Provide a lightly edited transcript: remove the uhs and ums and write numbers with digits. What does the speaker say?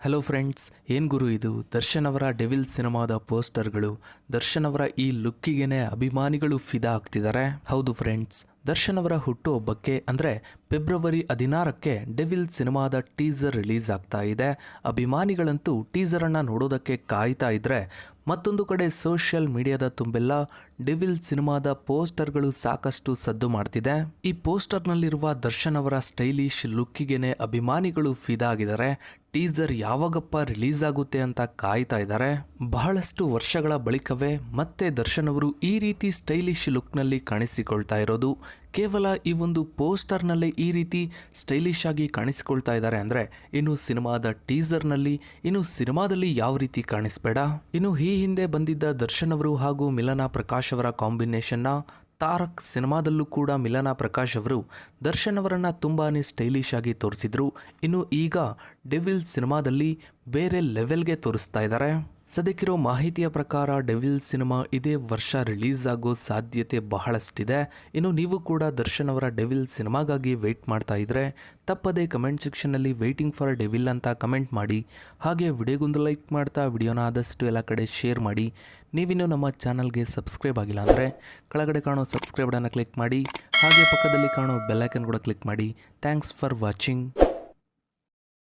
Hello friends, ಏನು ಗುರು ಇದು? ದರ್ಶನ್ ಅವರ ಡೆವಿಲ್ ಸಿನಿಮಾದ ಪೋಸ್ಟರ್ಗಳು. ದರ್ಶನ್ ಅವರ ಈ ಲುಕ್ಕಿಗೆನೆ ಅಭಿಮಾನಿಗಳು ಫಿದಾ ಆಗ್ತಿದ್ದಾರೆ. ಹೌದು ಫ್ರೆಂಡ್ಸ್, ದರ್ಶನ್ ಅವರ ಹುಟ್ಟುಹಬ್ಬಕ್ಕೆ ಅಂದರೆ ಫೆಬ್ರವರಿ 16ಕ್ಕೆ ಡೆವಿಲ್ ಸಿನಿಮಾದ ಟೀಸರ್ ರಿಲೀಸ್ ಆಗ್ತಾ ಇದೆ. ಅಭಿಮಾನಿಗಳಂತೂ ಟೀಸರನ್ನು ನೋಡೋದಕ್ಕೆ ಕಾಯ್ತಾ ಇದ್ರೆ, ಮತ್ತೊಂದು ಕಡೆ ಸೋಷಿಯಲ್ ಮೀಡಿಯಾದ ತುಂಬೆಲ್ಲ ಡೆವಿಲ್ ಸಿನಿಮಾದ ಪೋಸ್ಟರ್ಗಳು ಸಾಕಷ್ಟು ಸದ್ದು ಮಾಡ್ತಿದೆ. ಈ ಪೋಸ್ಟರ್ನಲ್ಲಿರುವ ದರ್ಶನ್ ಅವರ ಸ್ಟೈಲಿಶ್ ಲುಕ್ಕಿಗೆನೆ ಅಭಿಮಾನಿಗಳು ಫಿದಾ ಆಗಿದ್ದಾರೆ. ಟೀಸರ್ ಯಾವಾಗಪ್ಪ ರಿಲೀಸ್ ಆಗುತ್ತೆ ಅಂತ ಕಾಯ್ತಾ ಇದ್ದಾರೆ. ಬಹಳಷ್ಟು ವರ್ಷಗಳ ಬಳಿಕವೇ ಮತ್ತೆ ದರ್ಶನ್ ಅವರು ಈ ರೀತಿ ಸ್ಟೈಲಿಶ್ ಲುಕ್ನಲ್ಲಿ ಕಾಣಿಸಿಕೊಳ್ತಾ ಇರೋದು. ಕೇವಲ ಈ ಒಂದು ಪೋಸ್ಟರ್ನಲ್ಲೇ ಈ ರೀತಿ ಸ್ಟೈಲಿಶ್ ಆಗಿ ಕಾಣಿಸಿಕೊಳ್ತಾ ಇದ್ದಾರೆ ಅಂದರೆ ಇನ್ನು ಸಿನಿಮಾದ ಟೀಸರ್ನಲ್ಲಿ, ಇನ್ನು ಸಿನಿಮಾದಲ್ಲಿ ಯಾವ ರೀತಿ ಕಾಣಿಸ್ಬೇಡ. ಇನ್ನು ಈ ಹಿಂದೆ ಬಂದಿದ್ದ ದರ್ಶನ್ ಅವರು ಹಾಗೂ ಮಿಲನಾ ಪ್ರಕಾಶ್ ಅವರ ಕಾಂಬಿನೇಷನ್ನ ತಾರಕ್ ಸಿನಿಮಾದಲ್ಲೂ ಕೂಡ ಮಿಲನಾ ಪ್ರಕಾಶ್ ಅವರು ದರ್ಶನ್ ಅವರನ್ನು ತುಂಬಾ ಸ್ಟೈಲಿಶ್ ಆಗಿ ತೋರಿಸಿದ್ರು. ಇನ್ನು ಈಗ ಡೆವಿಲ್ ಸಿನಿಮಾದಲ್ಲಿ ಬೇರೆ ಲೆವೆಲ್ಗೆ ತೋರಿಸ್ತಾ ಇದ್ದಾರೆ. ಸದ್ಯಕ್ಕಿರೋ ಮಾಹಿತಿಯ ಪ್ರಕಾರ ಡೆವಿಲ್ ಸಿನಿಮಾ ಇದೇ ವರ್ಷ ರಿಲೀಸ್ ಆಗೋ ಸಾಧ್ಯತೆ ಬಹಳಷ್ಟಿದೆ. ಇನ್ನು ನೀವು ಕೂಡ ದರ್ಶನ್ ಅವರ ಡೆವಿಲ್ ಸಿನಿಮಾಗಾಗಿ ವೆಯ್ಟ್ ಮಾಡ್ತಾ ಇದ್ರೆ ತಪ್ಪದೇ ಕಮೆಂಟ್ ಸೆಕ್ಷನ್ನಲ್ಲಿ ವೇಟಿಂಗ್ ಫಾರ್ ಡೆವಿಲ್ ಅಂತ ಕಮೆಂಟ್ ಮಾಡಿ. ಹಾಗೆ ವಿಡಿಯೋಗೊಂದು ಲೈಕ್ ಮಾಡ್ತಾ ವಿಡಿಯೋನ ಆದಷ್ಟು ಎಲ್ಲ ಕಡೆ ಶೇರ್ ಮಾಡಿ. ನೀವಿನ್ನೂ ನಮ್ಮ ಚಾನಲ್ಗೆ ಸಬ್ಸ್ಕ್ರೈಬ್ ಆಗಿಲ್ಲ ಅಂದರೆ ಕೆಳಗಡೆ ಕಾಣೋ ಸಬ್ಸ್ಕ್ರೈಬ್ ಬಟನ್ನ ಕ್ಲಿಕ್ ಮಾಡಿ. ಹಾಗೆ ಪಕ್ಕದಲ್ಲಿ ಕಾಣೋ ಬೆಲ್ ಐಕನ್ ಕೂಡ ಕ್ಲಿಕ್ ಮಾಡಿ. Thanks for watching.